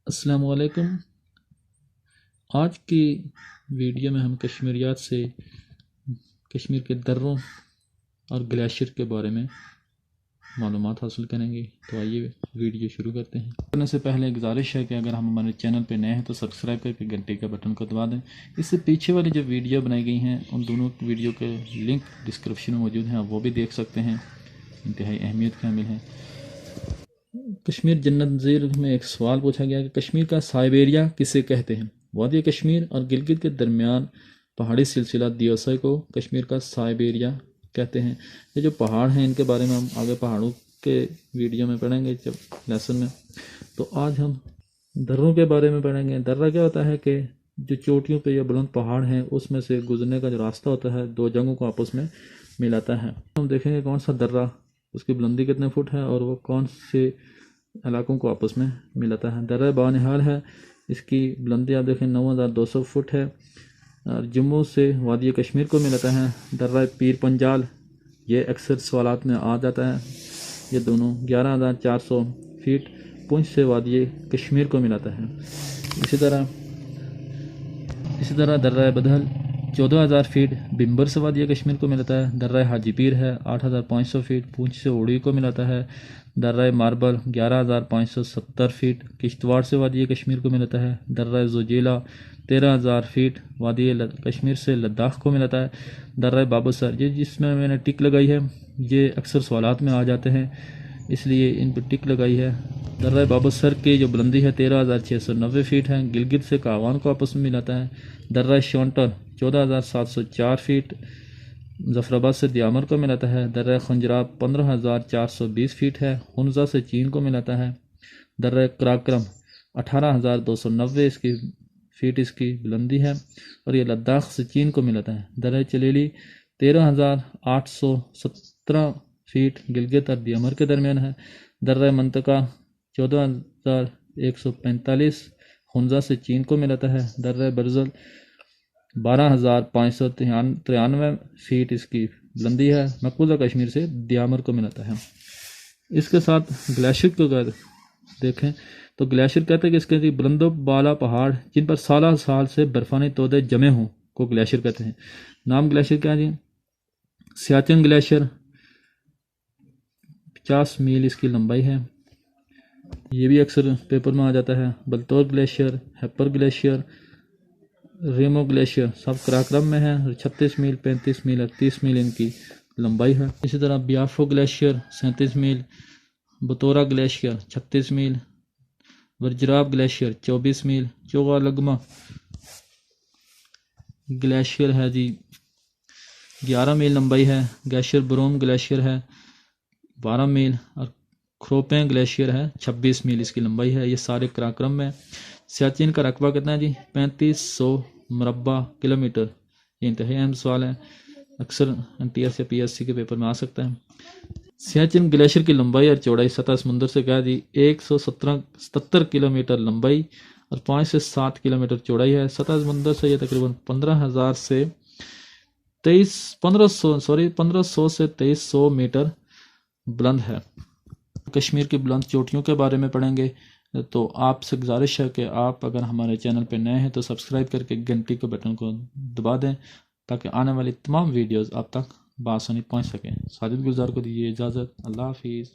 السلام علیکم۔ آج کی ویڈیو میں ہم کشمیریات سے کشمیر کے دروں اور گلیشیئر کے بارے میں معلومات حاصل کریں گے، تو آئیے ویڈیو شروع کرتے ہیں۔ کرنے سے پہلے گزارش ہے کہ اگر ہم ہمارے چینل پہ نئے ہیں تو سبسکرائب کر کے گھنٹے کا بٹن کو دبا دیں۔ اس سے پیچھے والی جو ویڈیو بنائی گئی ہیں ان دونوں ویڈیو کے لنک ڈسکرپشن میں موجود ہیں، آپ وہ بھی دیکھ سکتے ہیں، انتہائی اہمیت کا حامل ہیں۔ کشمیر جنت زیر میں ایک سوال پوچھا گیا کہ کشمیر کا سائبیریا کسے کہتے ہیں؟ وادی کشمیر اور گلگت کے درمیان پہاڑی سلسلہ دیوسائی کو کشمیر کا سائبیریا کہتے ہیں۔ یہ جو پہاڑ ہیں ان کے بارے میں ہم آگے پہاڑوں کے ویڈیو میں پڑھیں گے جب لیسن میں۔ تو آج ہم دروں کے بارے میں پڑھیں گے۔ درہ کیا ہوتا ہے کہ جو چوٹیوں پہ یا بلند پہاڑ ہیں اس میں سے گزرنے کا جو راستہ ہوتا ہے دو جگہوں کو آپس میں ملاتا ہے۔ ہم دیکھیں گے کون سا درہ، اس کی بلندی کتنے فٹ ہے اور وہ کون سے علاقوں کو آپس میں ملاتا ہے۔ درہ بانہال ہے، اس کی بلندی آپ دیکھیں 9200 فٹ ہے اور جموں سے وادی کشمیر کو ملاتا ہے۔ درہ پیر پنجال یہ اکثر سوالات میں آ جاتا ہے، یہ دونوں 11400 فٹ پونچھ سے وادی کشمیر کو ملاتا ہے۔ اسی طرح درہ بدھل 14000 فٹ بمبر سے وادی کشمیر کو ملاتا ہے۔ درہ حاجی پیر ہے 8500 فٹ پونچھ سے اوڑی کو ملاتا ہے۔ درہ ماربل 11570 فٹ کشتواڑ سے وادی کشمیر کو ملاتا ہے۔ درہ زوجیلا 13000 فٹ وادی کشمیر سے لداخ کو ملاتا ہے۔ درہ بابوسر یہ جس میں نے ٹک لگائی ہے یہ اکثر سوالات میں آ جاتے ہیں اس لیے ان پہ ٹک لگائی ہے۔ درہ بابوسر کی جو بلندی ہے 13690 فٹ ہے، گلگت سے کاوان کو آپس میں ملاتا ہے۔ درہ شونٹر 14704 فٹ ظفر آباد سے دیامر کو ملاتا ہے۔ درہ خنجراب 15420 فٹ ہے، ہنزا سے چین کو ملاتا ہے۔ درہ کراکرم 18290 فٹ اس کی بلندی ہے اور یہ لداخ سے چین کو ملاتا ہے۔ درہ چلیلی 13817 فٹ گلگت اور دیامر کے درمیان ہے۔ درہ منطقہ 14145 ہنزا سے چین کو ملاتا ہے۔ درہ برزل 12593 فٹ اس کی بلندی ہے، مقبوضہ کشمیر سے دیامر کو ملاتا ہے۔ اس کے ساتھ گلیشیئر کو دیکھیں تو گلیشیئر کہتے ہیں کہ اس کے بلند و بالا پہاڑ جن پر سالہ سال سے برفانی تودے جمے ہوں کو گلیشیئر کہتے ہیں۔ نام گلیشیئر کیا ہے جی؟ سیاچن گلیشیئر 50 میل اس کی لمبائی ہے، یہ بھی اکثر پیپر میں آ جاتا ہے۔ بلتور گلیشیئر، ہیپر گلیشیئر، ریمو گلیشیئر سب کراکرم میں ہے، 36 میل 35 میل اور 30 میل ان کی لمبائی ہے۔ اسی طرح بیافو گلیشیئر 37 میل، بطورا گلیشیئر 36 میل، ورجراب گلیشیئر 24 میل، چوغا لگما گلیشیئر ہے جی 11 میل لمبائی ہے۔ گلیشیئر بروم گلیشیئر ہے 12 میل اور کھروپیں گلیشیئر ہے 26 میل اس کی لمبائی ہے۔ یہ سارے کراکرم میں۔ سیاچن کا رقبہ کتنا ہے جی؟ 3500 مربع کلومیٹر۔ یہ انتہائی اہم سوال ہے، اکثر NTS یا PSC کے پیپر میں آ سکتا ہے۔ سیاچن گلیشیئر کی لمبائی اور چوڑائی سطح سمندر سے کیا جی؟ 177 کلومیٹر لمبائی اور 5 سے 7 کلومیٹر چوڑائی ہے۔ سطح سمندر سے یہ تقریباً 1500 سے 2300 میٹر بلند ہے۔ کشمیر کی بلند چوٹیوں کے بارے میں پڑھیں گے تو آپ سے گزارش ہے کہ آپ اگر ہمارے چینل پہ نئے ہیں تو سبسکرائب کر کے گھنٹی کے بٹن کو دبا دیں تاکہ آنے والی تمام ویڈیوز آپ تک بآسانی پہنچ سکیں۔ ساجد گلزار کو دیجیے اجازت، اللہ حافظ۔